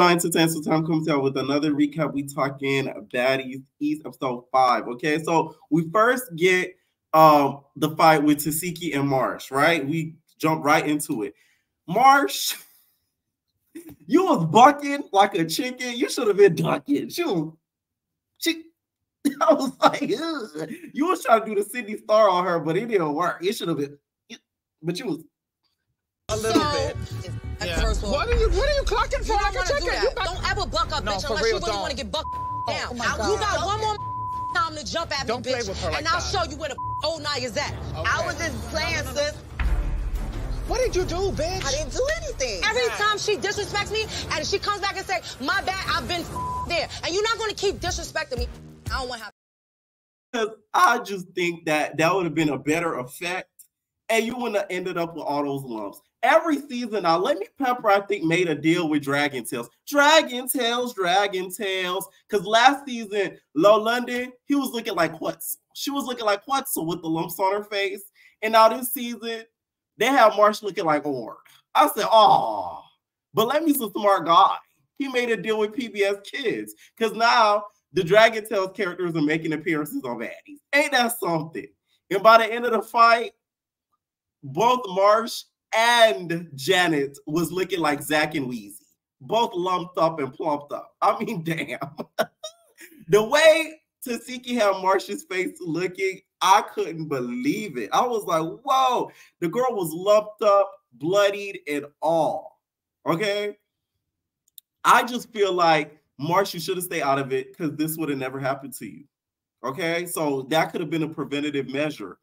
on Entertainment, so time comes out with another recap. We talking Baddies East episode 5. Okay, so we first get the fight with Tasiki and Marsh, right? We jump right into it. Marsh, you was bucking like a chicken. You should have been ducking. She I was like, ugh. You was trying to do the Sydney Star on her, but it didn't work. It should have been, but you was a little bit. Yeah. First of all, what are you clocking for? You don't want to do that. Don't ever buck up, bitch, unless you really want to get bucked down. You got one more time to jump at me, bitch, play with her like and I'll show you where the old night is at. Okay. I was just playing, sis. What did you do, bitch? I didn't do anything. Every time she disrespects me, and she comes back and say, my bad, I've been there, and you're not going to keep disrespecting me. I don't want to have. Because I just think that would have been a better effect, and you wouldn't have ended up with all those lumps. Every season now, Lemmy Pepper, I think, made a deal with Dragon Tales. Dragon Tales. Because last season, Low London, he was looking like Quetzal. She was looking like Quetzal with the lumps on her face. And now this season, they have Marsh looking like Org. I said, oh. But Lemmy's a smart guy. He made a deal with PBS Kids. Because now the Dragon Tales characters are making appearances on Baddies. Ain't that something? And by the end of the fight, both Marsh and Janet was looking like Zach and Wheezy. Both lumped up and plumped up. I mean, damn. The way Tasiki had Marsh's face looking, I couldn't believe it. I was like, whoa. The girl was lumped up, bloodied, and all. Okay? I just feel like, Marsh, you should have stayed out of it because this would have never happened to you. Okay? So that could have been a preventative measure.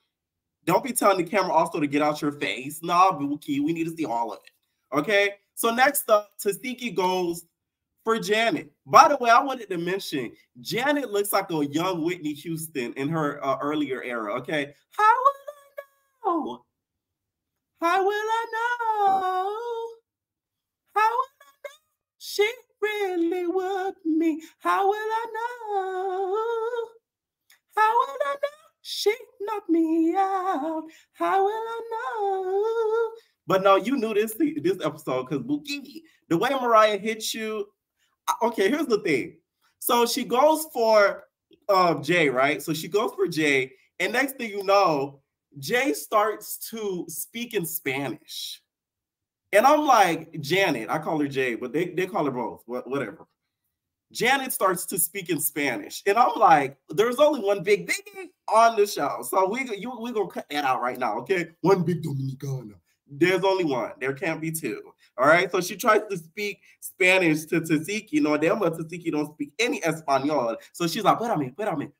Don't be telling the camera also to get out your face. Nah, W-Vicki, we need to see all of it. Okay? So next up, Tasiki goes for Janet. By the way, I wanted to mention, Janet looks like a young Whitney Houston in her earlier era. Okay? How will I know? How will I know? How will I know? She really would me. How will I know? How will I know? She knocked me out. How will I know? But no, you knew this episode because Bookie, the way Mariah hits you. Okay, here's the thing. So she goes for Jay, right? So she goes for Jay, and next thing you know, Jay starts to speak in Spanish. And I'm like, Janet, I call her Jay, but they call her both, whatever. Janet starts to speak in Spanish. And I'm like, there's only one big Biggie on the show. So we're going to cut that out right now, okay? One big Dominicana. There's only one. There can't be two. All right? So she tries to speak Spanish to Tasiki. No, damn well Tasiki don't speak any Espanol. So she's like, espérame,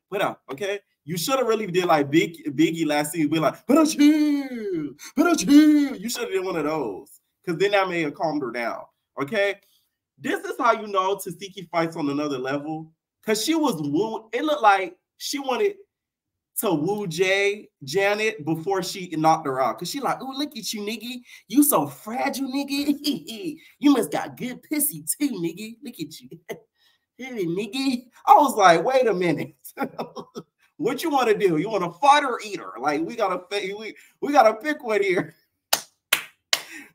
okay? You should have really did like Biggie last season. Be like, pero chill. You should have did one of those. Because then that may have calmed her down, okay? This is how you know Tasiki fights on another level. Because she was wooed. It looked like she wanted to woo Janet before she knocked her out. Because she like, oh, look at you, nigga. You so fragile, nigga. You must got good pussy too, nigga. Look at you. Hey, nigga. I was like, wait a minute. What you want to do? You want to fight or eat her? Like, we gotta pick one here.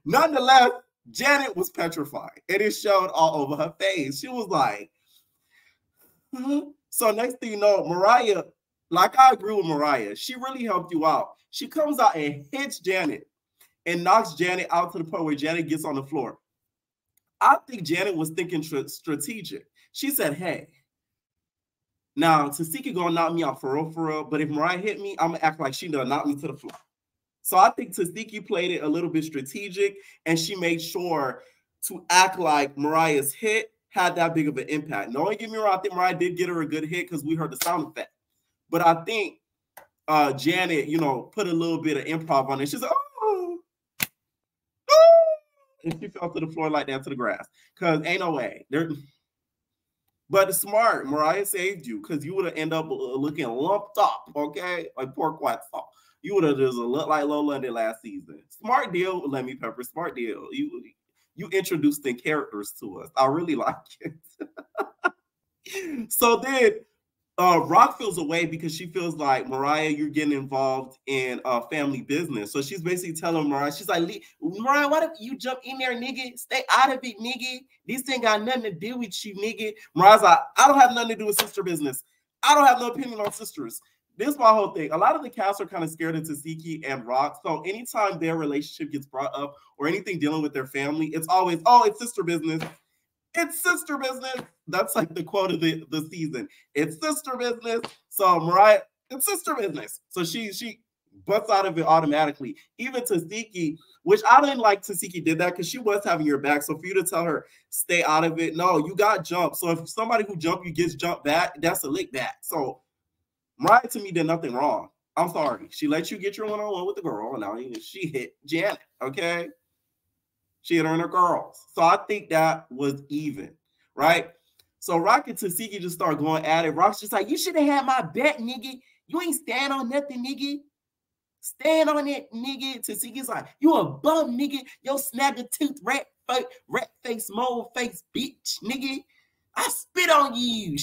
Nonetheless, Janet was petrified, and it showed all over her face. She was like, So next thing you know, Mariah, like I agree with Mariah, she really helped you out. She comes out and hits Janet and knocks Janet out to the point where Janet gets on the floor. I think Janet was thinking strategic. She said, hey, now Tasiki gonna knock me out for real, but if Mariah hit me, I'm gonna act like she done knocked me to the floor. So I think Tasiki played it a little bit strategic, and she made sure to act like Mariah's hit had that big of an impact. No, don't get me wrong, I think Mariah did get her a good hit because we heard the sound effect. But I think Janet, put a little bit of improv on it. She's like, oh, and she fell to the floor like that, to the grass. Because ain't no way. But smart, Mariah saved you because you would have ended up looking lumped up, okay? Like pork white sauce. You would have just looked like Low London last season. Smart deal, Lemmy Pepper. Smart deal. You introduced the characters to us. I really like it. So then Rock feels away because she feels like, Mariah, you're getting involved in family business. So she's basically telling Mariah, she's like, Mariah, why don't you jump in there, nigga? Stay out of it, nigga. This ain't got nothing to do with you, nigga. Mariah's like, I don't have nothing to do with sister business. I don't have no opinion on sisters. This is my whole thing. A lot of the cast are kind of scared of Tzatziki and Rock. So anytime their relationship gets brought up or anything dealing with their family, it's always, oh, it's sister business. It's sister business. That's like the quote of the season. It's sister business. So Mariah, it's sister business. So she butts out of it automatically. Even Tzatziki, which I didn't like Tzatziki did that because she was having your back. So for you to tell her, stay out of it, no, you got jumped. So if somebody who jumped you gets jumped back, that's a lick back. So Mariah to me did nothing wrong. I'm sorry. She let you get your one-on-one with the girl. And now she hit Janet, okay? She hit her and her girls. So I think that was even, right? So Rock and Tzatziki just start going at it. Rock's just like, you should have had my bet, nigga. You ain't stand on nothing, nigga. Stand on it, nigga. Tzatziki's like, you a bum, nigga. Yo, snag a tooth, rat face, mole face, bitch, nigga. I spit on you.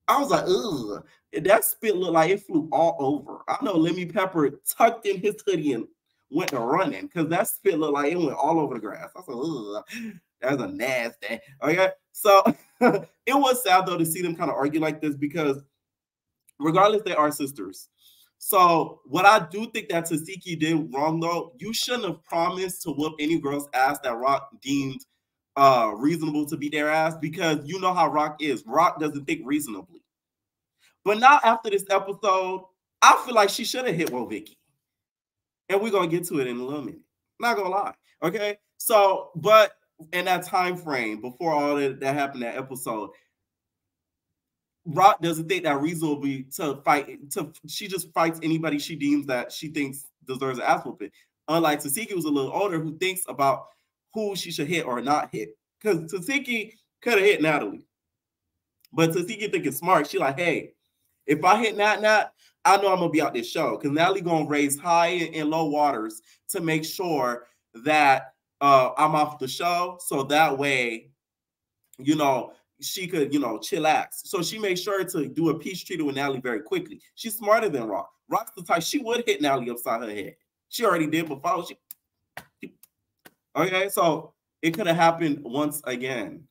I was like, ugh. That spit looked like it flew all over. I know Lemmy Pepper tucked in his hoodie and went to running because that spit looked like it went all over the grass. I was like, ugh, that's a nasty. Okay, so it was sad though to see them kind of argue like this because regardless, they are sisters. So what I do think that Tzatziki did wrong though, you shouldn't have promised to whoop any girl's ass that Rock deemed reasonable to beat their ass because you know how Rock is. Rock doesn't think reasonably. But now after this episode, I feel like she should have hit W-Vicki. And we're going to get to it in a little minute. Not going to lie. Okay? So, but in that time frame, before all that happened, that episode, Rock doesn't think that reasonably to fight. She just fights anybody she deems that she thinks deserves an ass whooping. Unlike Tzatziki, who's a little older, who thinks about who she should hit or not hit. Because Tzatziki could have hit Natalie. But Tzatziki thinking smart. She like, hey, if I hit Nat, I know I'm going to be out this show. Because Natalie going to raise high and low waters to make sure that I'm off the show. So that way, you know, she could, you know, chillax. So she made sure to do a peace treaty with Natalie very quickly. She's smarter than Rock. Rock's the type, she would hit Natalie upside her head. She already did before. Okay, so it could have happened once again.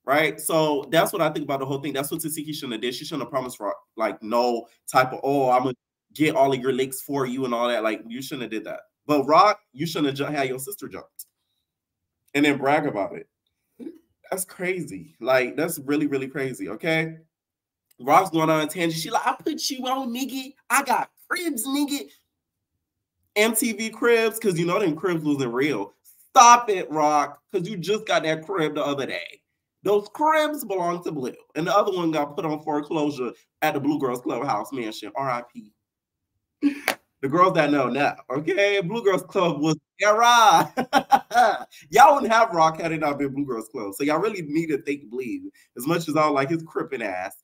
Right? So that's what I think about the whole thing. That's what Tzatziki shouldn't have did. She shouldn't have promised Rock, like, no type of, oh, I'm going to get all of your licks for you and all that. Like, you shouldn't have did that. But Rock, you shouldn't have had your sister jumped and then brag about it. That's crazy. Like, that's really, really crazy, okay? Rock's going on a tangent. She like, I put you on, nigga. I got cribs, nigga. MTV cribs, because you know them cribs wasn't real. Stop it, Rock, because you just got that crib the other day. Those cribs belong to Blue. And the other one got put on foreclosure at the Blue Girls Clubhouse mansion. R.I.P. The girls that know now, okay? Blue Girls Club was era. Y'all wouldn't have Rock had it not been Blue Girls Club. So y'all really need to think Bleed. As much as I like his crippin' ass.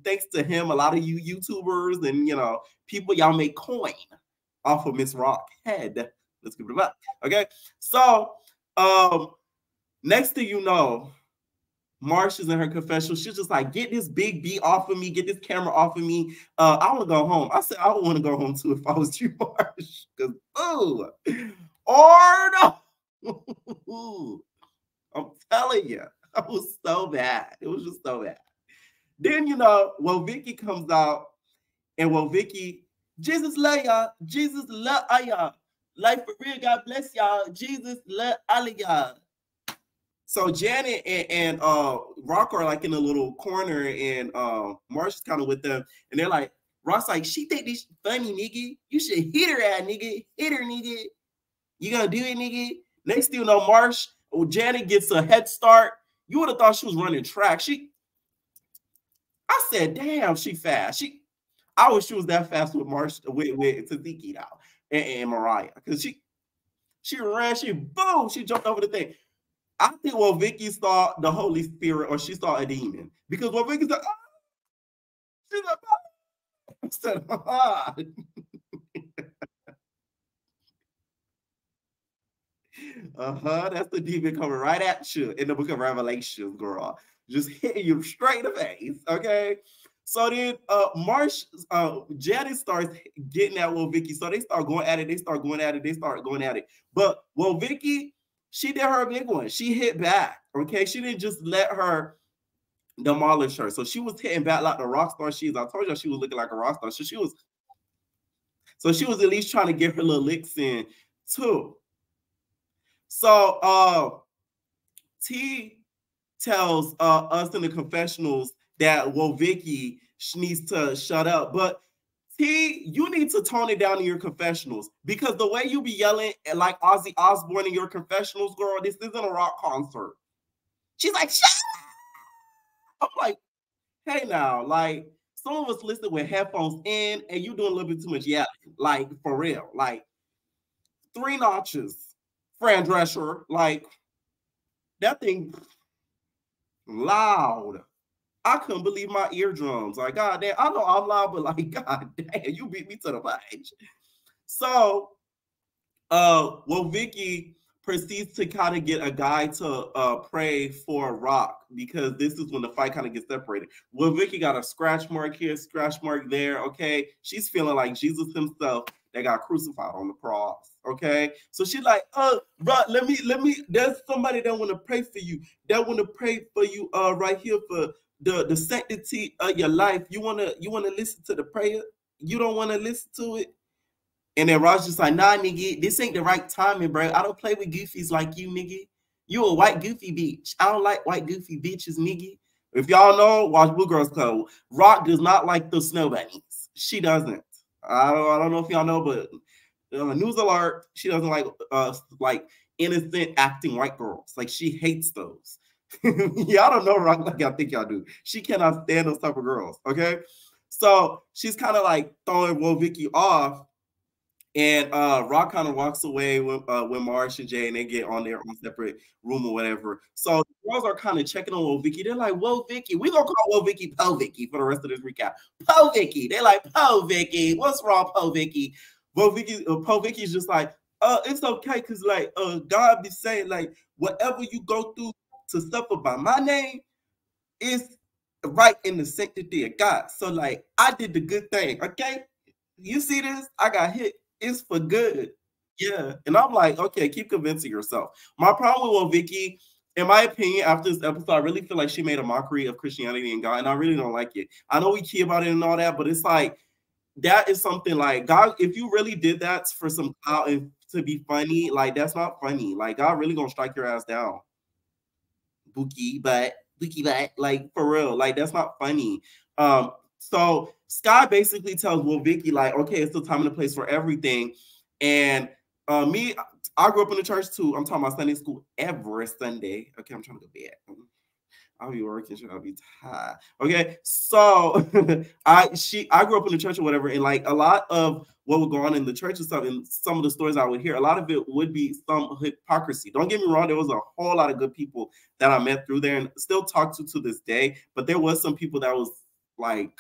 Thanks to him, a lot of you YouTubers and, you know, people, y'all make coin off of Miss Rock head. Let's give it up. Okay? So, next thing you know, Marsh is in her confessional. She's just like, get this big B off of me. Get this camera off of me. I want to go home. I said, I would want to go home too if I was you, Marsh. Because, ooh. Or no. I'm telling you. It was so bad. It was just so bad. Then, you know, W-Vicki comes out and W-Vicki, Jesus love y'all. Jesus love y'all. Like for real, God bless y'all. Jesus love all of y'all. So Janet and Rock are like in a little corner, and Marsh is kind of with them, and they're like, Rock's like, she think this funny, nigga. You should hit her at, nigga. Hit her, nigga. You gonna do it, nigga? Next thing you know, Janet gets a head start. You would have thought she was running track. I said, damn, she fast. I wish she was that fast with Marsh, with Tzatziki now, and Mariah, because she ran, boom, she jumped over the thing. I think W-Vicki saw the Holy Spirit, or she saw a demon, because W-Vicki's like, oh, she's like, oh. I said, ah. That's the demon coming right at you in the book of Revelation, girl. Just hitting you straight in the face, okay? So then Marsh, Janet starts getting at Will-Vicki. So they start going at it. They start going at it. But Will-Vicki, she did her big one. She hit back. Okay. She didn't just let her demolish her. So she was hitting back like the rock star she is. I told you she was looking like a rock star. So she was at least trying to get her little licks in too. So T tells us in the confessionals that Will-Vicki needs to shut up. But T, you need to tone it down in your confessionals, because the way you be yelling like Ozzy Osbourne in your confessionals, girl, this isn't a rock concert. She's like, shut up. I'm like, hey now, like, some of us listen with headphones in and you doing a little bit too much yelling. Like, for real. Like, 3 notches. Fran Drescher, like, that thing loud. I couldn't believe my eardrums. Like, God damn, I know I'm loud, but like, God damn, you beat me to the punch. So, Will-Vicki proceeds to kind of get a guy to pray for Rock, because this is when the fight kind of gets separated. Will-Vicki got a scratch mark here, scratch mark there, okay? She's feeling like Jesus himself that got crucified on the cross, okay? So she's like, Rock, let me, there's somebody that want to pray for you, that want to pray for you right here for the sanctity of your life. You wanna listen to the prayer? You don't want to listen to it? And then Ross just like, nah, nigga, this ain't the right timing, bro. I don't play with goofies like you, nigga. You a white goofy bitch. I don't like white goofy bitches, nigga. If y'all know, watch Blue Girls Club. Rock does not like the snow bunnies. She doesn't. I don't know if y'all know, but news alert, she doesn't like innocent acting white girls. Like, she hates those. Y'all don't know Rock like I think y'all do. She cannot stand those type of girls, okay? So she's kind of like throwing Will-Vicki off. And Rock kind of walks away when Marsh and Jay, and they get on their own separate room or whatever. So the girls are kind of checking on Will-Vicki. They're like, Will-Vicki, we're going to call Will-Vicki Po-Vicki for the rest of this recap. Po-Vicki. They're like, Po-Vicki. What's wrong, Po-Vicki? Po-Vicki's just like, it's okay, because like God be saying, like, whatever you go through to suffer by my name is right in the sanctity of God. So like, I did the good thing, okay? You see this? I got hit. It's for good. Yeah. And I'm like, okay, keep convincing yourself. My problem with Will-Vicki, in my opinion, after this episode, I really feel like she made a mockery of Christianity and God, and I really don't like it. I know we key about it and all that, but it's like, that is something like, God, if you really did that for some clout and to be funny, like, that's not funny. Like, God really gonna strike your ass down. Bookie butt, like, for real. Like, that's not funny. So Sky basically tells Will-Vicki, like, okay, it's the time and the place for everything. And me, I grew up in the church too. I'm talking about Sunday school every Sunday. Okay, I'm trying to go to bed. I'll be working, I'll be tired. Okay, so I grew up in the church or whatever, and like a lot of what would go on in the church and stuff, and some of the stories I would hear, a lot of it would be some hypocrisy. Don't get me wrong, there was a whole lot of good people that I met through there and still talk to this day, but there was some people that was like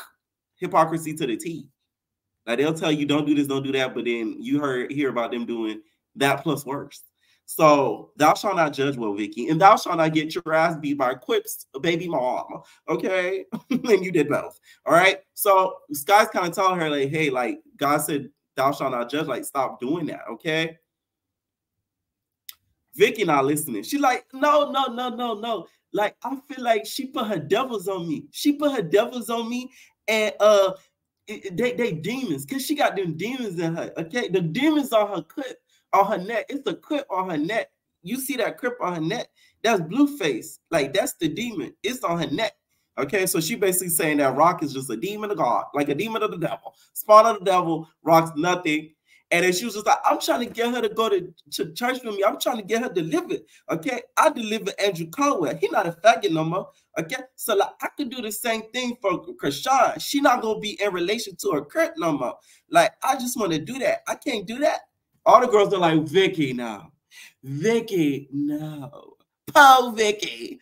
hypocrisy to the T. Like, they'll tell you don't do this, don't do that, but then you hear about them doing that plus worse. So thou shalt not judge, Will-Vicki, and thou shalt not get your ass beat by Quip's baby mom. Okay, and you did both. All right. So Sky's kind of telling her, like, hey, like, God said thou shalt not judge. Like, stop doing that. Okay. Vicki not listening. She's like, no. Like, I feel like she put her devils on me. And they demons, because she got them demons in her. Okay, the demons on her clip on her neck. It's a clip on her neck. You see that clip on her neck? That's Blueface. Like, that's the demon. It's on her neck. Okay, so she basically saying that Rock is just a demon of God, like a demon of the devil, spawn of the devil. Rock's nothing. And then she was just like, I'm trying to get her to go to church with me. I'm trying to get her delivered. Okay, I delivered Andrew Caldwell. He not a faggot no more. Okay, so like, I could do the same thing for Krishan. She not gonna be in relation to her Kurt no more. Like, I just want to do that. I can't do that. All the girls are like, Vicki, no. Vicki, no. Po-Vicki.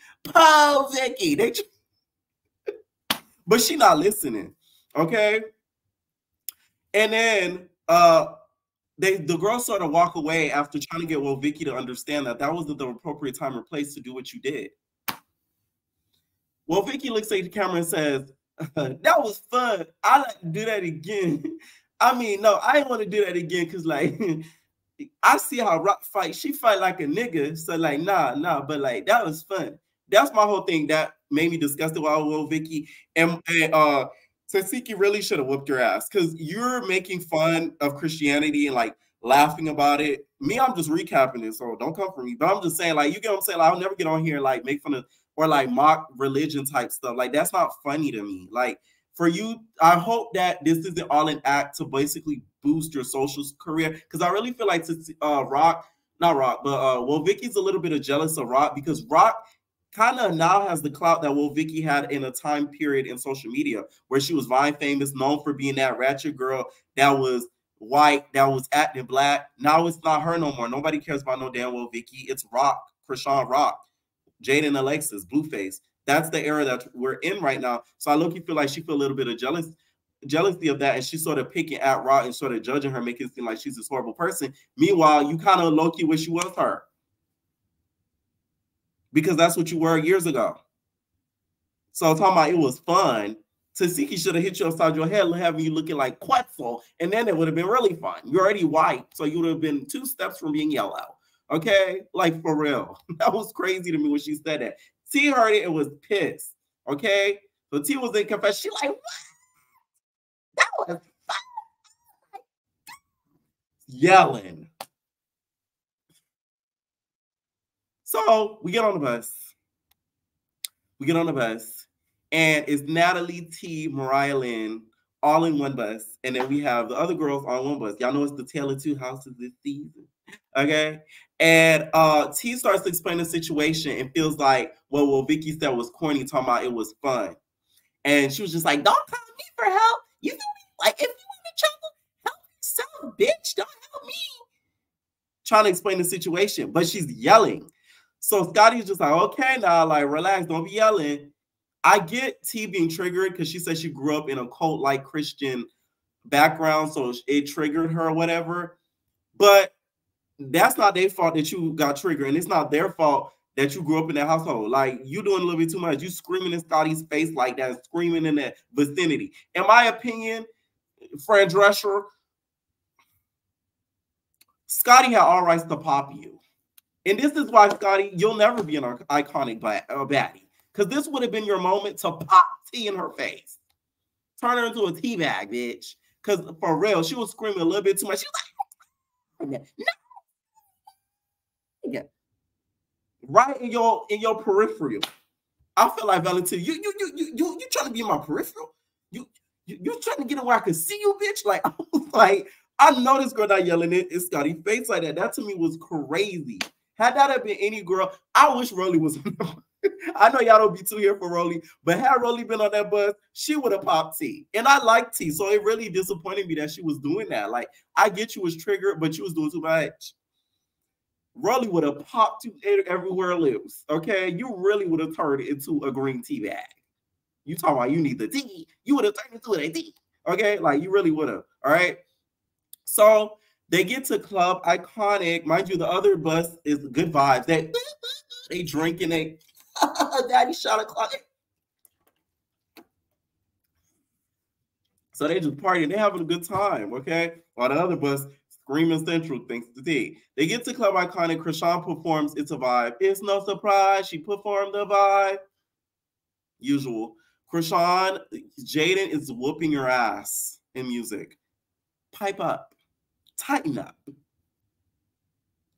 They but she not listening. Okay. And then the girls sort of walk away after trying to get Will-Vicki to understand that wasn't the appropriate time or place to do what you did. Will-Vicki looks at the camera and says, That was fun. I like to do that again. I mean, no, I ain't want to do that again because, like, I see how Rock fight. She fight like a nigga. So, like, nah. But, like, that was fun. That's my whole thing. That made me disgusted with W-Vicki. And Tasiki really should have whooped your ass because you're making fun of Christianity and, like, laughing about it. Me, I'm just recapping it, so don't come for me. But I'm just saying, like, you get what I'm saying? Like, I'll never get on here and, like, make fun of or, like, mock religion type stuff. Like, that's not funny to me. Like, for you, I hope that this isn't all an act to basically boost your social career. Because I really feel like Vicki's a little bit of jealous of Rock because Rock kind of now has the clout that Vicki had in a time period in social media where she was Vine famous, known for being that ratchet girl that was white, that was acting black. Now it's not her no more. Nobody cares about no damn Vicki. It's Rock, Krishan Rock, Jaden Alexis, Blueface. That's the era that we're in right now. So I low-key feel like she feel a little bit of jealousy of that, and she's sort of picking at Rock and sort of judging her, making it seem like she's this horrible person. Meanwhile, you kind of low-key wish you was her. Because that's what you were years ago. So I'm talking about it was fun. Tasiki should have hit you upside your head, having you looking like Quetzal, and then it would have been really fun. You're already white, so you would have been 2 steps from being yellow. Okay? Like, for real. That was crazy to me when she said that. T heard it and was pissed. Okay? So T was in confession. She like, what? That was fun. Yelling. So we get on the bus. And it's Natalie, T, Mariah Lynn, all in one bus. And then we have the other girls on one bus. Y'all know it's the Tale of Two Houses this season. Okay? And T starts to explain the situation and feels like, well, Vicki said was corny, talking about it was fun. And she was just like, don't call me for help. You feel me? Like, if you in trouble, help yourself, bitch. Don't help me. Trying to explain the situation, but she's yelling. So Scotty's just like, okay, now, like, relax, don't be yelling. I get T being triggered because she said she grew up in a cult-like Christian background, so it triggered her or whatever. But that's not their fault that you got triggered, and it's not their fault that you grew up in that household. Like, you doing a little bit too much. You screaming in Scotty's face like that, screaming in that vicinity. In my opinion, Fran Drescher, Scotty had all rights to pop you. And this is why, Scotty, you'll never be an iconic baddie. Because this would have been your moment to pop T in her face. Turn her into a tea bag, bitch. Because for real, she was screaming a little bit too much. She was like, no. Right in your peripheral. I feel like Valentina, you trying to be in my peripheral? You trying to get in where I can see you, bitch? Like, I was like, I know this girl not yelling in Scotty's face like that. That to me was crazy. Had that have been any girl, I wish Rolly was on the bus. I know y'all don't be too here for Rolly, but had Rolly been on that bus, she would have popped T. And I like T, so it really disappointed me that she was doing that. Like, I get you was triggered, but you was doing too much. Rolly would have popped you everywhere loose, okay? You really would have turned it into a green tea bag. You talking about you need the tea, you would have turned it into a tea, okay? Like, you really would have, all right? So they get to Club Iconic. Mind you, the other bus is good vibes. They drinking, they daddy shot a clock. So they just partying. They having a good time, okay? While the other bus screaming Central thanks to T. They get to Club Iconic. Krishan performs It's a Vibe. It's no surprise she performed the vibe. Usual. Krishan, Jaden is whooping your ass in music. Pipe up. Tighten up.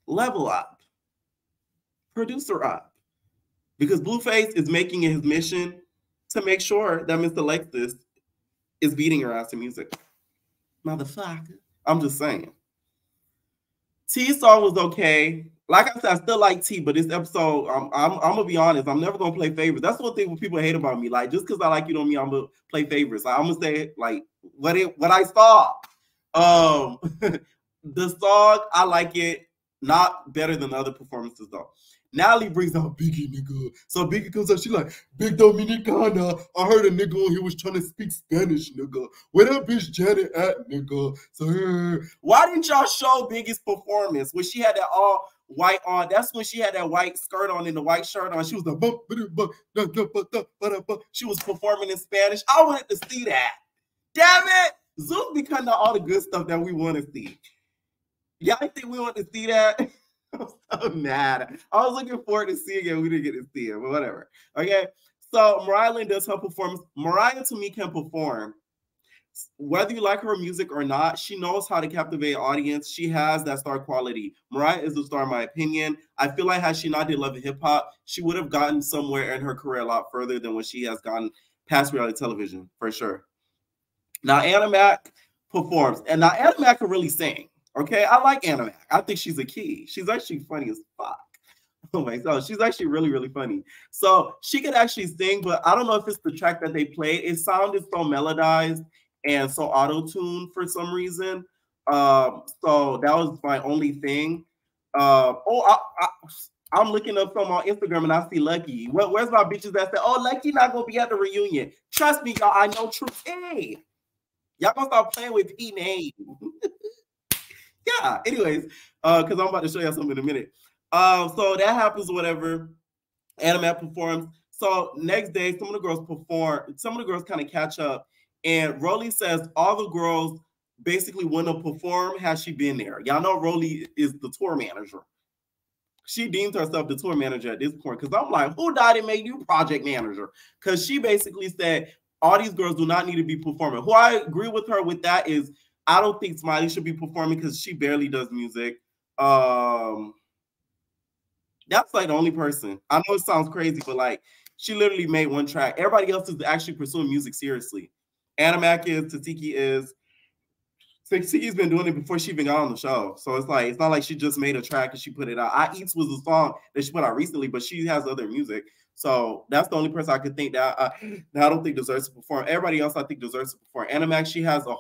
Level up. Producer up. Because Blueface is making it his mission to make sure that Mr. Lexus is beating her ass in music. Motherfucker. I'm just saying. T's song was okay. Like I said, I still like T, but this episode, I'm gonna be honest, I'm never gonna play favorites. That's one thing when people hate about me. Like, just because I like you don't mean I'm gonna play favorites. Like, I'm gonna say like what I saw. The song, I like it, not better than other performances though. Natalie brings out Biggie, nigga. So Biggie comes out, she like, Big Dominicana. I heard a nigga on here was trying to speak Spanish, nigga. Where that bitch Janet at, nigga? So why didn't y'all show Biggie's performance when she had that all white on. That's when she had that white skirt on and the white shirt on. She was like, she was performing in Spanish. I wanted to see that. Damn it. Zeus be cutting out all the good stuff that we want to see. Y'all think we want to see that? I'm so mad. I was looking forward to seeing it. We didn't get to see it, but whatever. Okay. So Mariah does her performance. Mariah, to me, can perform. Whether you like her music or not, she knows how to captivate audience. She has that star quality. Mariah is the star, in my opinion. I feel like had she not did Love and Hip Hop, she would have gotten somewhere in her career a lot further than what she has gotten past reality television, for sure. Now, Anna Mac performs. And now Anna Mac can really sing. Okay, I like Anna Mac. I think she's a key. She's actually funny as fuck. Oh my God, she's actually really, really funny. So she could actually sing, but I don't know if it's the track that they played. It sounded so melodized and so auto-tuned for some reason. So that was my only thing. I'm looking up some on Instagram and I see Lucky. Where's my bitches that said, oh, Lucky not gonna be at the reunion? Trust me, y'all, I know True. Hey, y'all gonna start playing with P name. Yeah, anyways, because I'm about to show you something in a minute. So that happens, whatever. Anna Mac performs. So next day, some of the girls perform. Some of the girls kind of catch up. And Rolly says all the girls basically want to perform had she been there. Y'all know Rolly is the tour manager. She deems herself the tour manager at this point. Because I'm like, who died and made you project manager? Because she basically said all these girls do not need to be performing. Who I agree with her with that is I don't think Smiley should be performing because she barely does music. That's like the only person. I know it sounds crazy, but like she literally made one track. Everybody else is actually pursuing music seriously. Anna Mac is, Tasiki is. Tasiki's been doing it before she even got on the show. So it's like, it's not like she just made a track and she put it out. I Eats was a song that she put out recently, but she has other music. So that's the only person I could think that I don't think deserves to perform. Everybody else I think deserves to perform. Anna Mac, she has a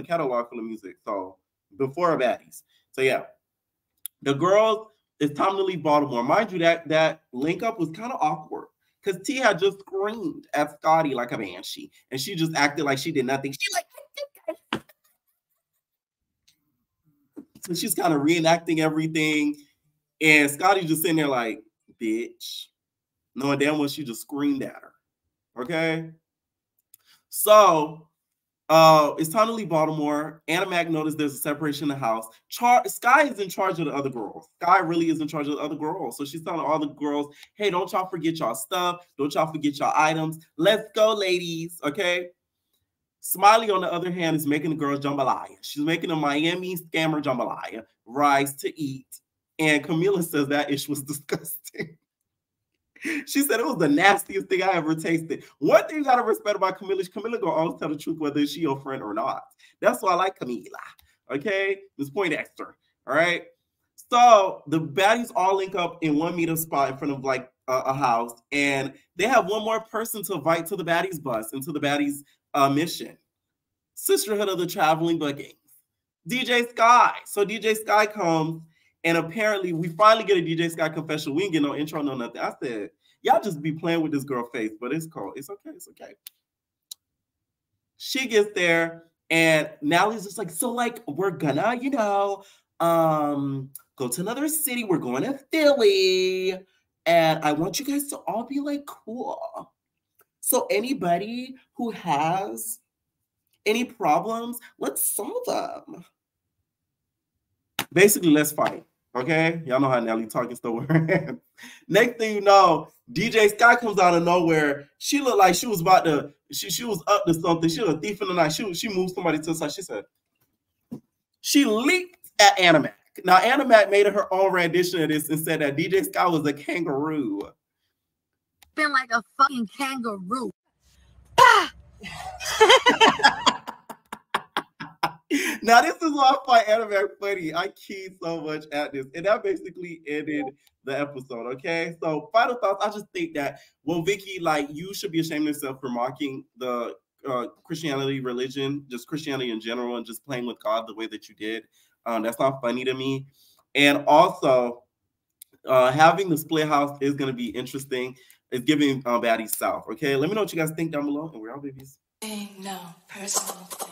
catalog full of music. So before Baddies. So yeah. The girls, it's time to leave Baltimore. Mind you, that link up was kind of awkward. Because T had just screamed at Scotty like a banshee. And she just acted like she did nothing. She like, so she's kind of reenacting everything. And Scotty just sitting there like, bitch. Knowing damn well she just screamed at her. Okay? So, it's time to leave Baltimore. Anna Mac noticed there's a separation in the house. Sky is in charge of the other girls. Sky really is in charge of the other girls. So she's telling all the girls, hey, don't y'all forget y'all stuff. Don't y'all forget y'all items. Let's go, ladies. Okay? Smiley, on the other hand, is making the girls jambalaya. She's making a Miami scammer jambalaya, rice to eat. And Camila says that ish was disgusting. She said it was the nastiest thing I ever tasted. One thing you gotta respect about Camila, Camila gonna always tell the truth whether she your friend or not. That's why I like Camila. Okay, Miss Poindexter. All right. So the baddies all link up in one meetup spot in front of like a house, and they have one more person to invite to the baddies bus and to the baddies mission. Sisterhood of the Traveling Bookings. DJ Sky. So DJ Sky comes. And apparently, we finally get a DJ Sky confession. We didn't get no intro, no nothing. I said, y'all just be playing with this girl face, but it's cool. It's okay. It's okay. She gets there, and Nallie's just like, so like, we're gonna, go to another city. We're going to Philly, and I want you guys to all be like, cool. So anybody who has any problems, let's solve them. Basically, let's fight. Okay, y'all know how Nelly talking still. Next thing you know, DJ Sky comes out of nowhere. She looked like she was about to. She was up to something. She was a thief in the night. She moved somebody to the side. She said she leaped at Anna Mac. Now Anna Mac made her own rendition of this and said that DJ Sky was a kangaroo. Been like a fucking kangaroo. Now, this is why I find Anna Mac funny. I keyed so much at this. And that basically ended the episode, okay? So, final thoughts. I just think that, well, Vicky, like, you should be ashamed of yourself for mocking the Christianity religion, just Christianity in general, and just playing with God the way that you did. That's not funny to me. And also, having the split house is going to be interesting. It's giving Baddies South, okay? Let me know what you guys think down below. And we're all babies. No personal thing.